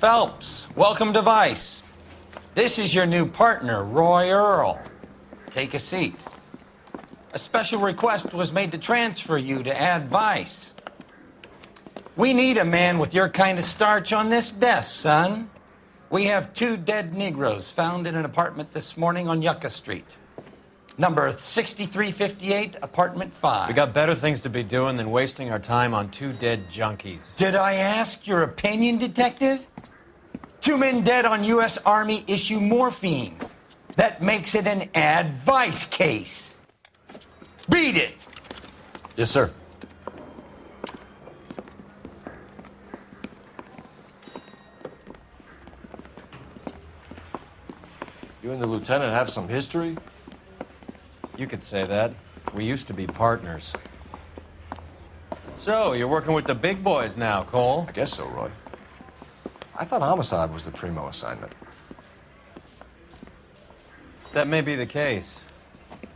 Phelps, welcome to Vice. This is your new partner, Roy Earl. Take a seat. A special request was made to transfer you to Ad Vice. We need a man with your kind of starch on this desk, son. We have 2 dead Negroes found in an apartment this morning on Yucca Street. Number 6358, apartment 5. We got better things to be doing than wasting our time on 2 dead junkies. Did I ask your opinion, detective? 2 men dead on U.S. Army issue morphine. That makes it an Ad Vice case. Beat it! Yes, sir. You and the lieutenant have some history? You could say that. We used to be partners. So, you're working with the big boys now, Cole? I guess so, Roy. I thought homicide was the primo assignment. That may be the case.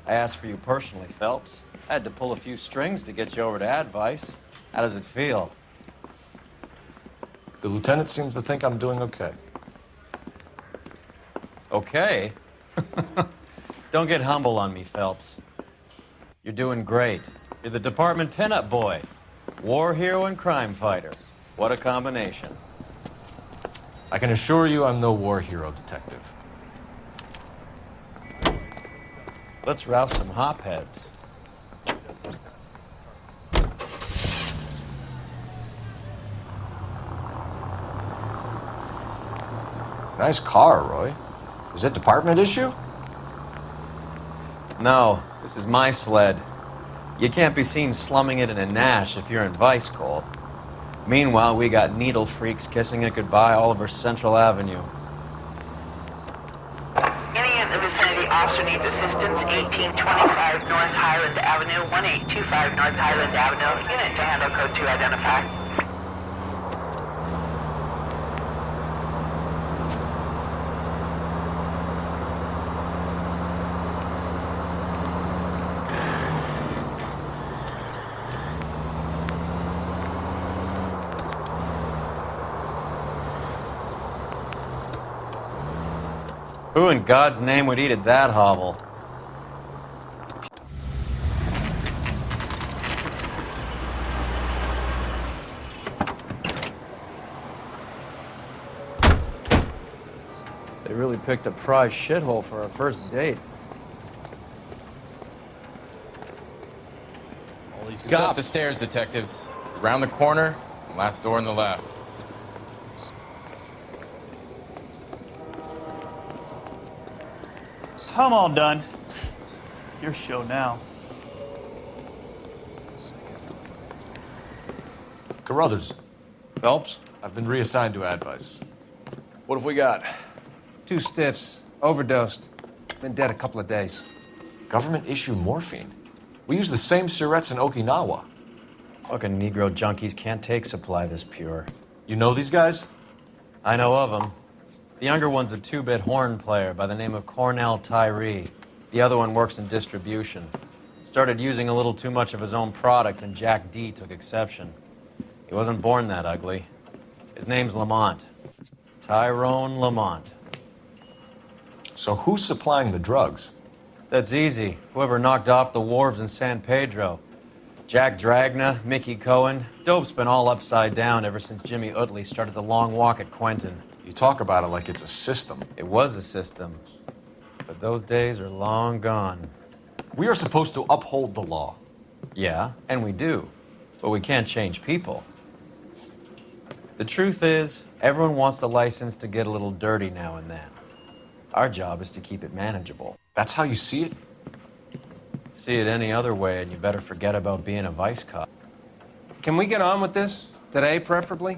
I asked for you personally, Phelps. I had to pull a few strings to get you over to Ad Vice. How does it feel? The lieutenant seems to think I'm doing okay. Okay? Don't get humble on me, Phelps. You're doing great. You're the department pinup boy. War hero and crime fighter. What a combination. I can assure you I'm no war hero, detective. Let's rouse some hopheads. Nice car, Roy. Is it department issue? No, this is my sled. You can't be seen slumming it in a Nash if you're in Vice, Cole. Meanwhile, we got needle freaks kissing it goodbye all over Central Avenue. Any in the vicinity officer needs assistance, 1825 North Highland Avenue, 1825 North Highland Avenue. Unit to handle code 2 identify. Who in God's name would eat at that hovel? They really picked a prize shithole for our first date. It's up the stairs, detectives. Around the corner, last door on the left. I'm all done. Your show now. Carruthers, Phelps? I've been reassigned to Ad Vice. What have we got? 2 stiffs, overdosed, been dead a couple of days. Government issue morphine. We use the same syrettes in Okinawa. Fucking Negro junkies can't take supply this pure. You know these guys? I know of them. The younger one's a 2-bit horn player by the name of Cornell Tyree. The other one works in distribution. Started using a little too much of his own product, and Jack D took exception. He wasn't born that ugly. His name's Lamont. Tyrone Lamont. So who's supplying the drugs? That's easy. Whoever knocked off the wharves in San Pedro. Jack Dragna, Mickey Cohen. Dope's been all upside down ever since Jimmy Utley started the long walk at Quentin. You talk about it like it's a system. It was a system, but those days are long gone. We are supposed to uphold the law. Yeah, and we do, but we can't change people. The truth is, everyone wants a license to get a little dirty now and then. Our job is to keep it manageable. That's how you see it? See it any other way, and you better forget about being a vice cop. Can we get on with this? Today, preferably?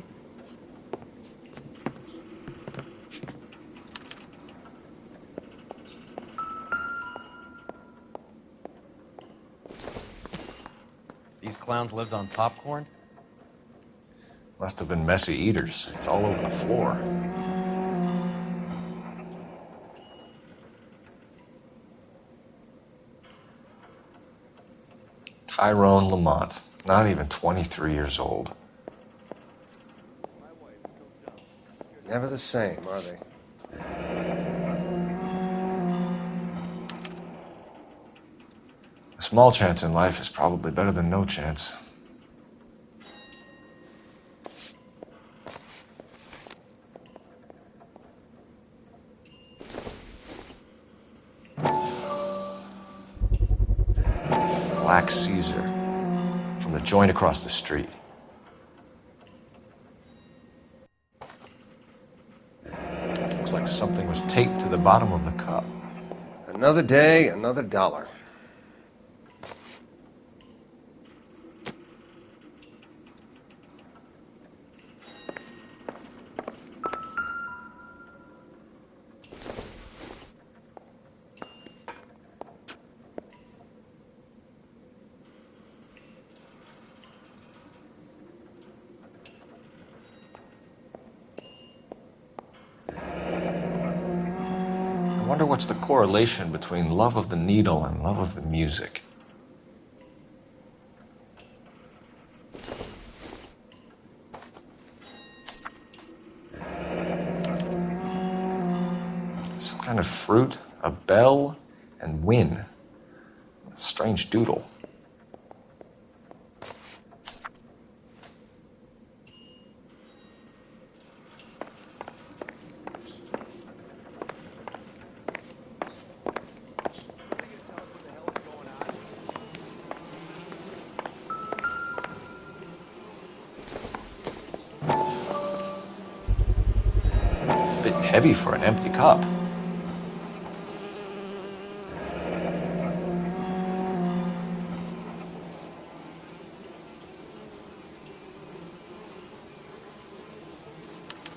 These clowns lived on popcorn? Must have been messy eaters. It's all over the floor. Tyrone Lamont, not even 23 years old. Never the same, are they? A small chance in life is probably better than no chance. Black Caesar from the joint across the street. Looks like something was taped to the bottom of the cup. Another day, another dollar. I wonder what's the correlation between love of the needle and love of the music. Some kind of fruit, a bell, and win. A strange doodle. Bit heavy for an empty cup.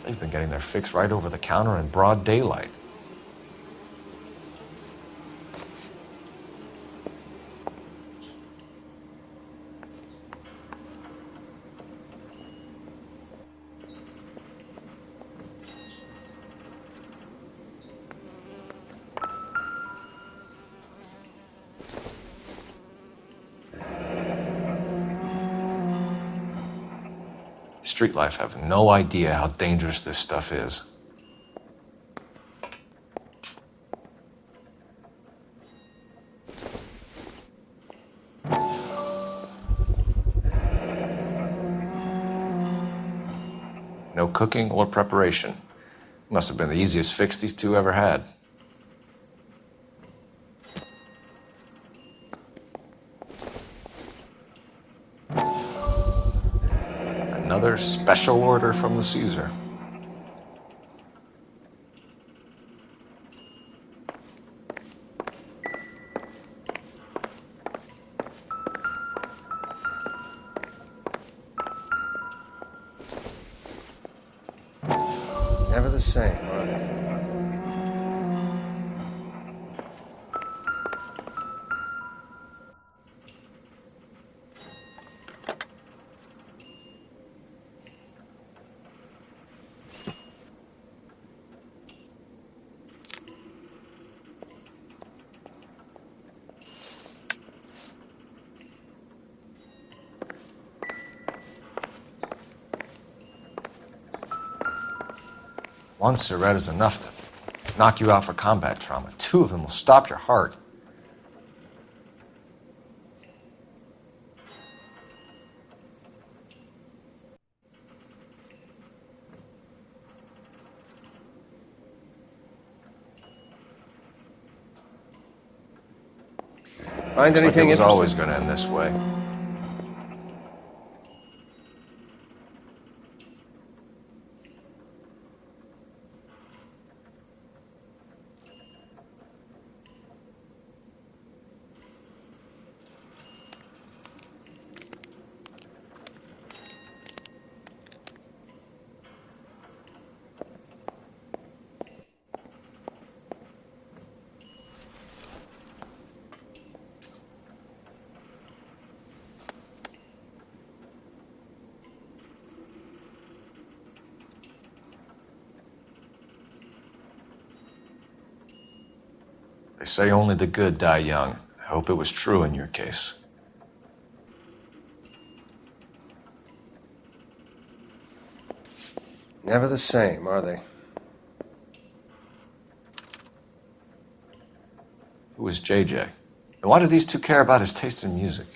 They've been getting their fix right over the counter in broad daylight. Street life have no idea how dangerous this stuff is. No cooking or preparation. Must have been the easiest fix these two ever had. Another special order from the Caesar. Never the same, are they? One cigarette is enough to knock you out for combat trauma. Two of them will stop your heart. Find Looks like it anything was interesting? always going to end this way. They say only the good die young. I hope it was true in your case. Never the same, are they? Who is JJ? And why do these two care about his taste in music?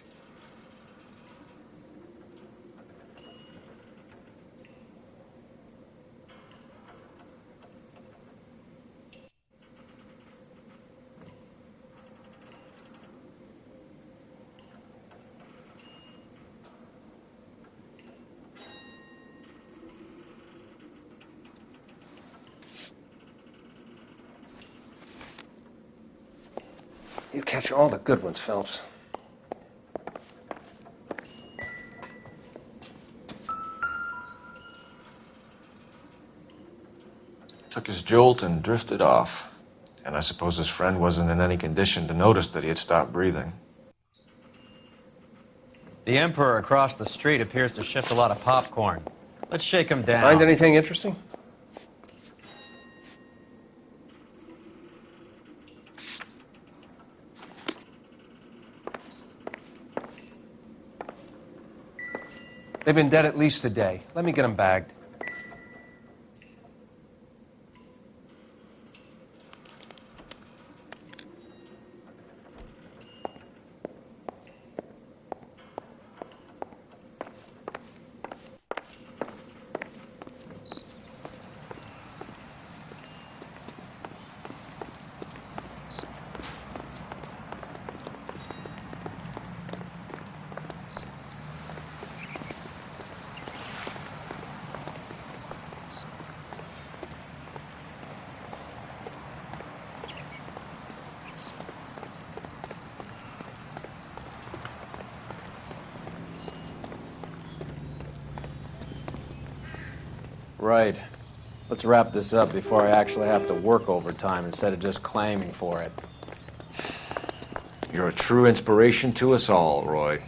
You catch all the good ones, Phelps. Took his jolt and drifted off. And I suppose his friend wasn't in any condition to notice that he had stopped breathing. The Emperor across the street appears to shift a lot of popcorn. Let's shake him down. Find anything interesting? They've been dead at least a day. Let me get them bagged. Right. Let's wrap this up before I actually have to work overtime instead of just claiming for it. You're a true inspiration to us all, Roy.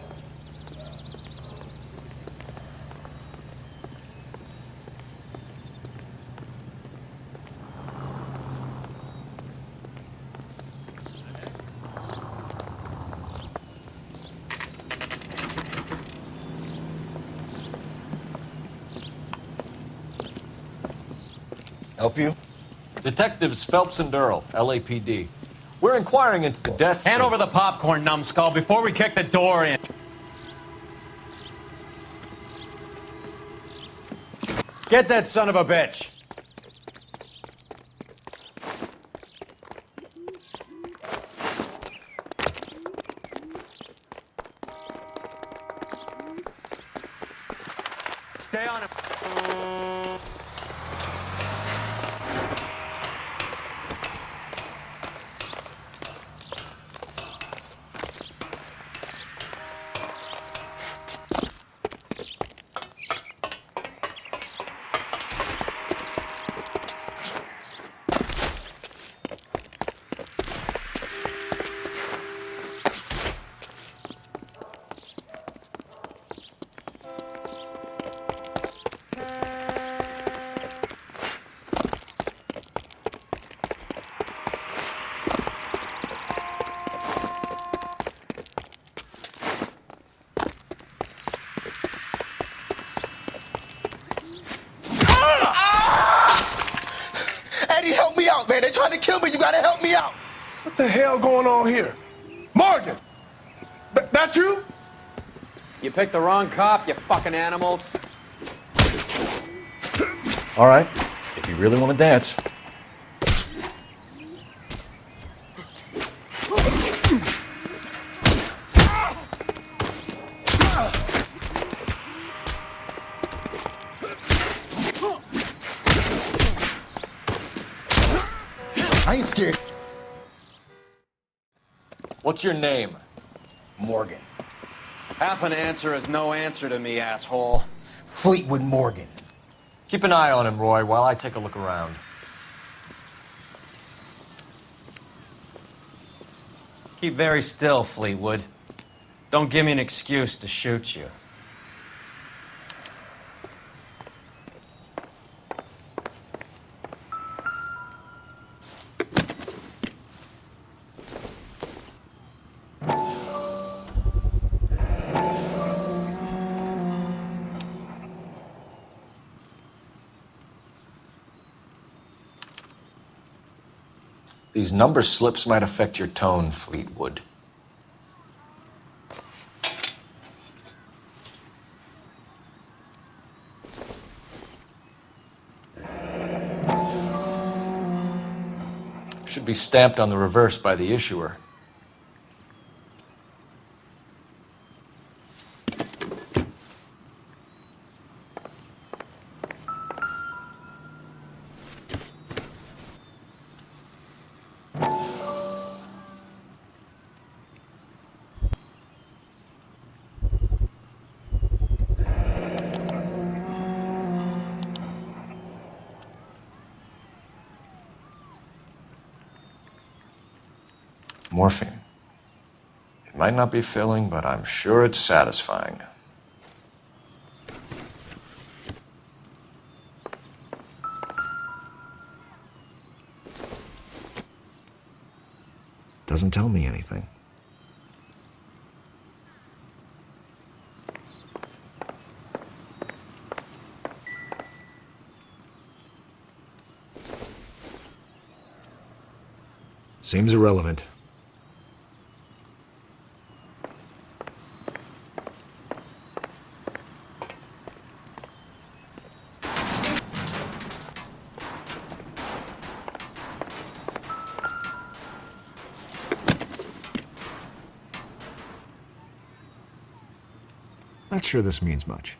Help you? Detectives Phelps and Durrell, LAPD. We're inquiring into the deaths Hand of... over the popcorn, numbskull, before we kick the door in. Get that son of a bitch. Stay on him. Eddie, help me out, man. They're trying to kill me. You gotta help me out. What the hell going on here? Morgan! That you? You picked the wrong cop, you fucking animals. All right, if you really want to dance. I ain't scared. What's your name? Morgan. Half an answer is no answer to me, asshole. Fleetwood Morgan. Keep an eye on him, Roy, while I take a look around. Keep very still, Fleetwood. Don't give me an excuse to shoot you. These number slips might affect your tone, Fleetwood. Should be stamped on the reverse by the issuer. Morphine. It might not be filling, but I'm sure it's satisfying. Doesn't tell me anything. Seems irrelevant. Not sure this means much.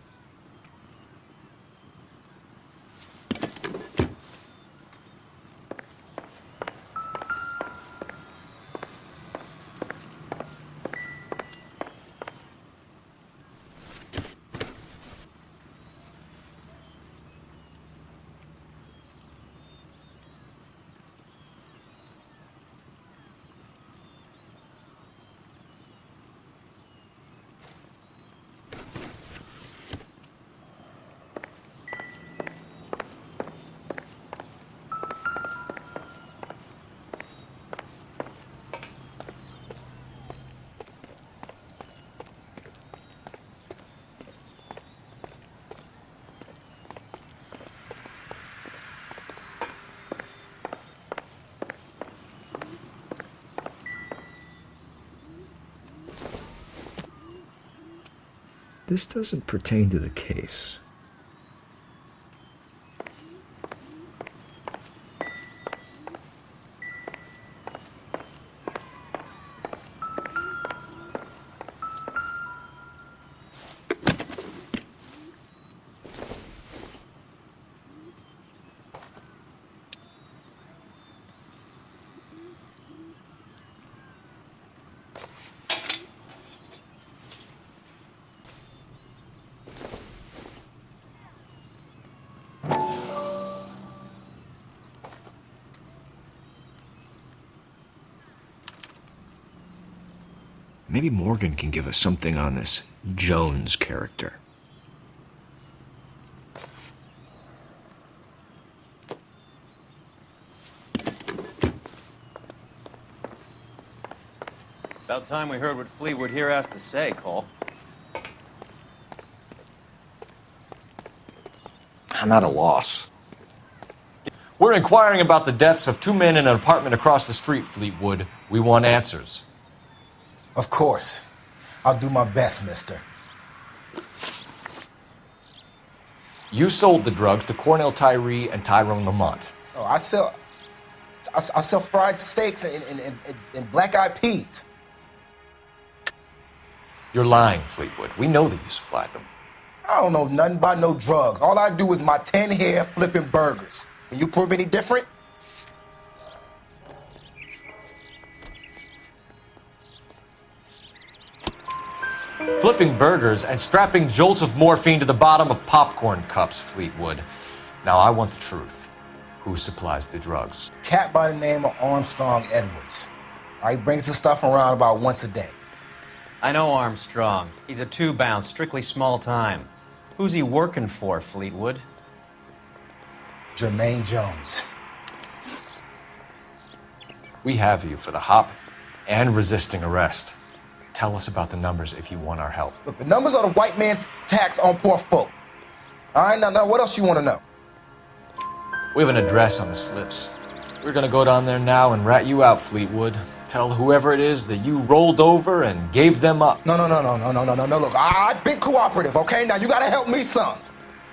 This doesn't pertain to the case. Maybe Morgan can give us something on this Jones character. About time we heard what Fleetwood here has to say, Cole. I'm at a loss. We're inquiring about the deaths of two men in an apartment across the street, Fleetwood. We want answers. Of course. I'll do my best, mister. You sold the drugs to Cornell Tyree and Tyrone Lamont. Oh, I sell fried steaks and black-eyed peas. You're lying, Fleetwood. We know that you supplied them. I don't know nothing about no drugs. All I do is my 10 hair flipping burgers. Can you prove any different? Flipping burgers and strapping jolts of morphine to the bottom of popcorn cups, Fleetwood. Now, I want the truth. Who supplies the drugs? Cat by the name of Armstrong Edwards. He brings the stuff around about once a day. I know Armstrong. He's a two-bound, strictly small time. Who's he working for, Fleetwood? Jermaine Jones. We have you for the hop and resisting arrest. Tell us about the numbers if you want our help. Look, the numbers are the white man's tax on poor folk. All right, now what else you want to know? We have an address on the slips. We're gonna go down there now and rat you out, Fleetwood. Tell whoever it is that you rolled over and gave them up. No. Look, I've been cooperative, okay? Now you gotta help me some.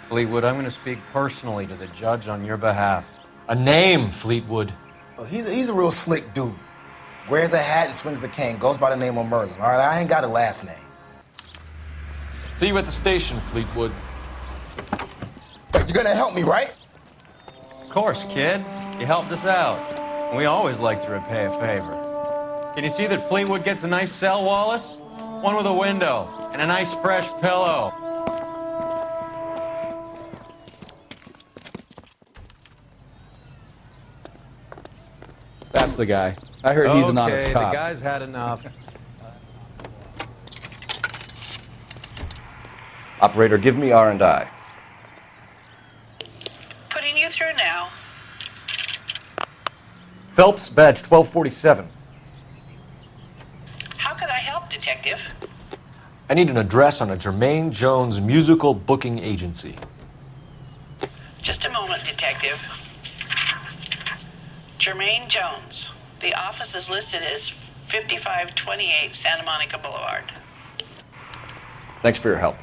Fleetwood, I'm going to speak personally to the judge on your behalf. A name, Fleetwood. Well, he's a real slick dude. Wears a hat and swings a cane. Goes by the name of Merlin. All right, I ain't got a last name. See you at the station, Fleetwood. But you're gonna help me, right? Of course, kid. You helped us out. And we always like to repay a favor. Can you see that Fleetwood gets a nice cell, Wallace? One with a window and a nice fresh pillow. That's the guy. I heard he's an honest Okay, cop. the guy's had enough. Operator, give me R&I. Putting you through now. Phelps, badge 1247. How could I help, Detective? I need an address on a Jermaine Jones musical booking agency. Just a moment, Detective. Jermaine Jones. The office is listed as 5528 Santa Monica Boulevard. Thanks for your help.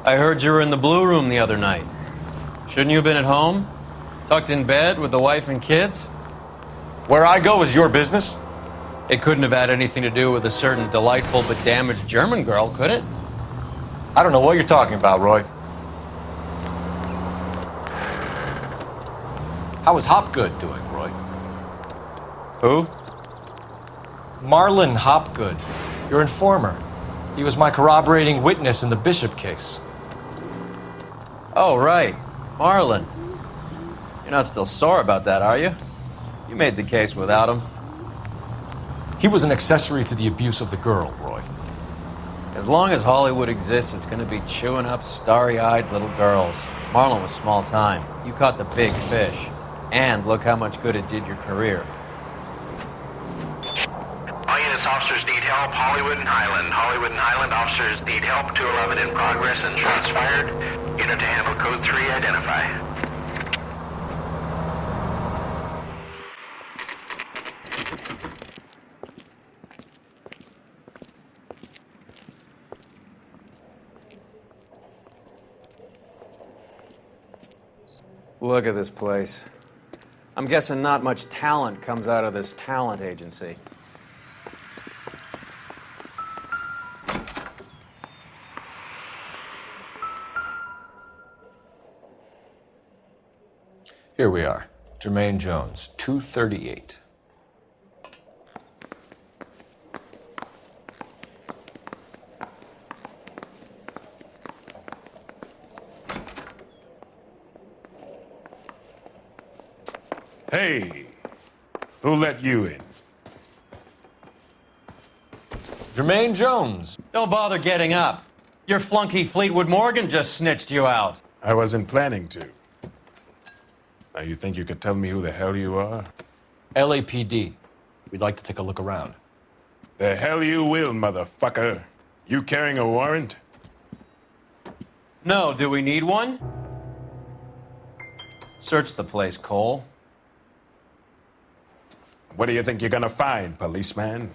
I heard you were in the Blue Room the other night. Shouldn't you have been at home? Tucked in bed with the wife and kids? Where I go is your business? It couldn't have had anything to do with a certain delightful but damaged German girl, could it? I don't know what you're talking about, Roy. How is Hopgood doing, Roy? Who? Marlon Hopgood, your informer. He was my corroborating witness in the Bishop case. Oh, right. Marlon. You're not still sore about that, are you? You made the case without him. He was an accessory to the abuse of the girl, Roy. As long as Hollywood exists, it's going to be chewing up starry-eyed little girls. Marlon was small time. You caught the big fish. And look how much good it did your career. All units, officers need help. Hollywood and Highland. Hollywood and Highland officers need help. 211 in progress and shots fired. Unit to handle code 3, identify. Look at this place. I'm guessing not much talent comes out of this talent agency. Here we are. Jermaine Jones, 238. Hey, who let you in? Jermaine Jones. Don't bother getting up. Your flunky Fleetwood Morgan just snitched you out. I wasn't planning to. Now you think you could tell me who the hell you are? LAPD. We'd like to take a look around. The hell you will, motherfucker. You carrying a warrant? No, do we need one? Search the place, Cole. What do you think you're gonna find, policeman?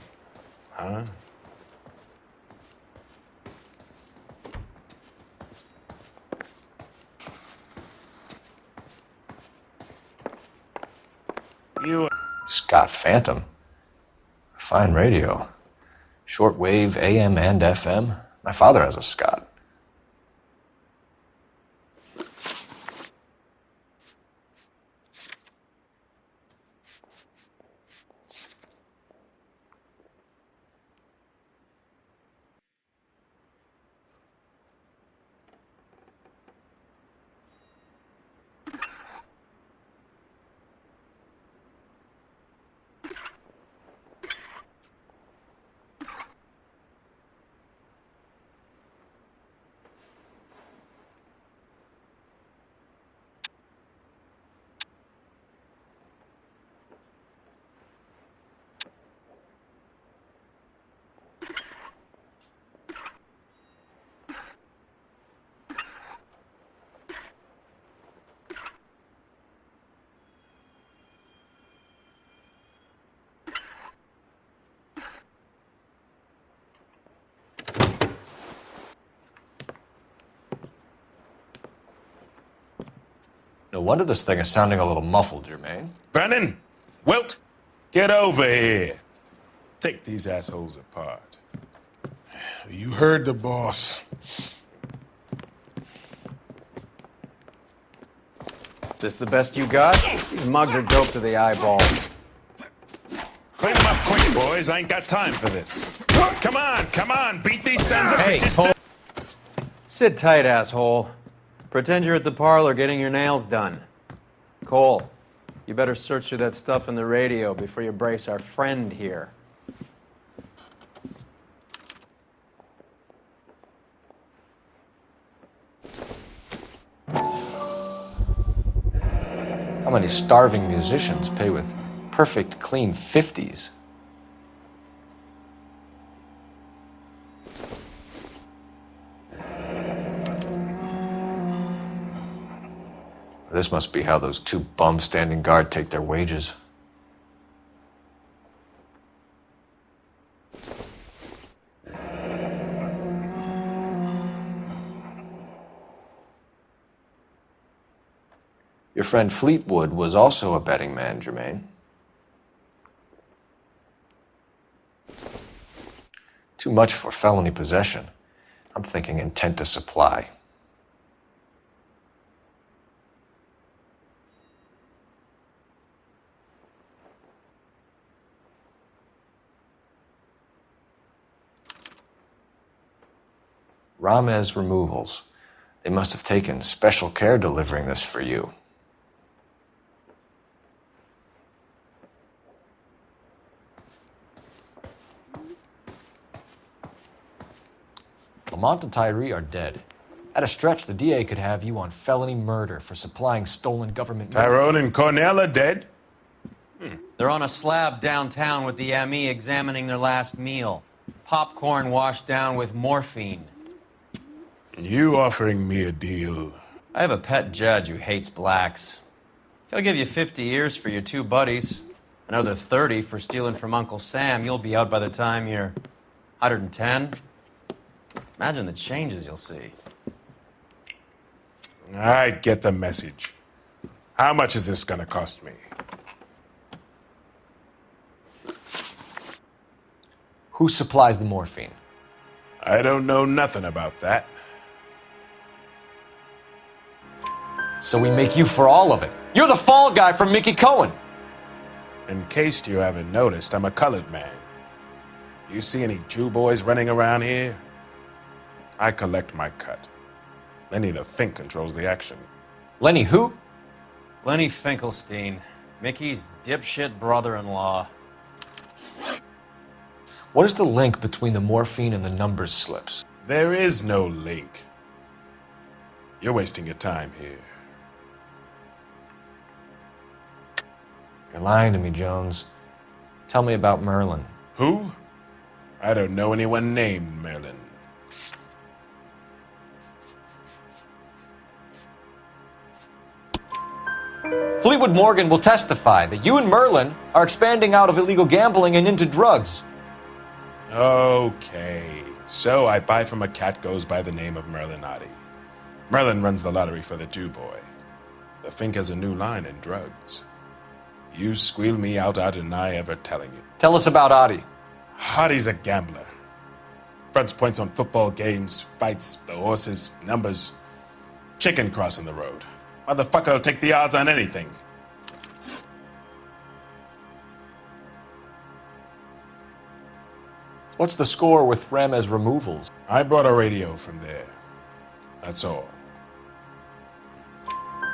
Huh? You... Scott Phantom. Fine radio. Shortwave, AM and FM. My father has a Scott. No wonder this thing is sounding a little muffled, Jermaine. Brennan, Wilt, get over here. Take these assholes apart. You heard the boss. Is this the best you got? These mugs are dope to the eyeballs. Clean them up quick, boys. I ain't got time for this. Come on, beat these sons of Hey, bitches. Cole. Sit tight, asshole. Pretend you're at the parlor getting your nails done. Cole, you better search through that stuff in the radio before you brace our friend here. How many starving musicians pay with perfect, clean 50s? This must be how those two bums standing guard take their wages. Your friend Fleetwood was also a betting man, Jermaine. Too much for felony possession. I'm thinking intent to supply. Ramez Removals. They must have taken special care delivering this for you. Lamont and Tyree are dead. At a stretch, the DA could have you on felony murder for supplying stolen government... Tyrone and Cornell are dead? They're on a slab downtown with the ME examining their last meal. Popcorn washed down with morphine. You offering me a deal? I have a pet judge who hates blacks. He'll give you 50 years for your two buddies. Another 30 for stealing from Uncle Sam. You'll be out by the time you're 110. Imagine the changes you'll see. I get the message. How much is this gonna cost me? Who supplies the morphine? I don't know nothing about that. So we make you for all of it. You're the fall guy from Mickey Cohen. In case you haven't noticed, I'm a colored man. You see any Jew boys running around here? I collect my cut. Lenny the Fink controls the action. Lenny who? Lenny Finkelstein, Mickey's dipshit brother-in-law. What is the link between the morphine and the numbers slips? There is no link. You're wasting your time here. You're lying to me, Jones. Tell me about Merlin. Who? I don't know anyone named Merlin. Fleetwood Morgan will testify that you and Merlin are expanding out of illegal gambling and into drugs. Okay, so I buy from a cat goes by the name of Merlinotti. Merlin runs the lottery for the Jew boy. The Fink has a new line in drugs. You squeal me out, I deny ever telling you. Tell us about Adi. Adi's a gambler. Fronts points on football games, fights, the horses, numbers. Chicken crossing the road. Motherfucker will take the odds on anything. What's the score with Ramez Removals? I brought a radio from there. That's all.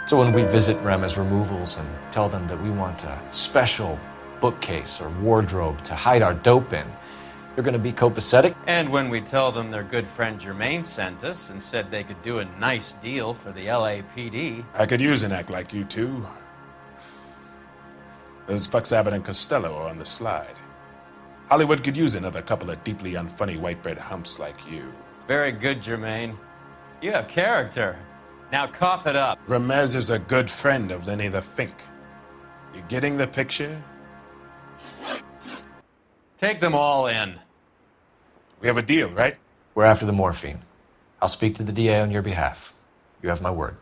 So when we visit Ramez Removals and tell them that we want a special bookcase or wardrobe to hide our dope in, they're going to be copacetic? And when we tell them their good friend Jermaine sent us and said they could do a nice deal for the LAPD. I could use an act like you two. Those fucks Abbott and Costello are on the slide. Hollywood could use another couple of deeply unfunny white bread humps like you. Very good, Jermaine. You have character. Now cough it up. Ramez is a good friend of Lenny the Fink. You getting the picture? Take them all in. We have a deal, right? We're after the morphine. I'll speak to the DA on your behalf. You have my word.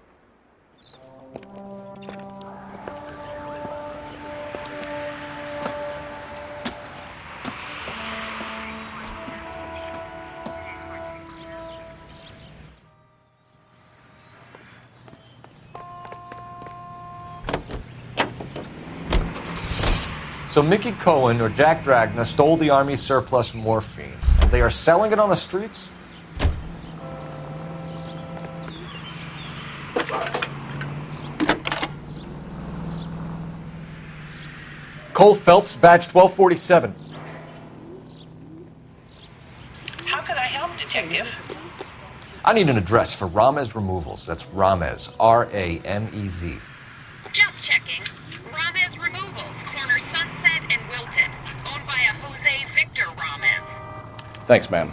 So Mickey Cohen or Jack Dragna stole the Army's surplus morphine, and they are selling it on the streets? Cole Phelps, badge 1247. How could I help, Detective? I need an address for Ramez Removals. That's Ramez, R-A-M-E-Z. Just checking. Ramez Removals, corner Sunset and Wilton. Owned by a Jose Victor Ramez. Thanks, ma'am.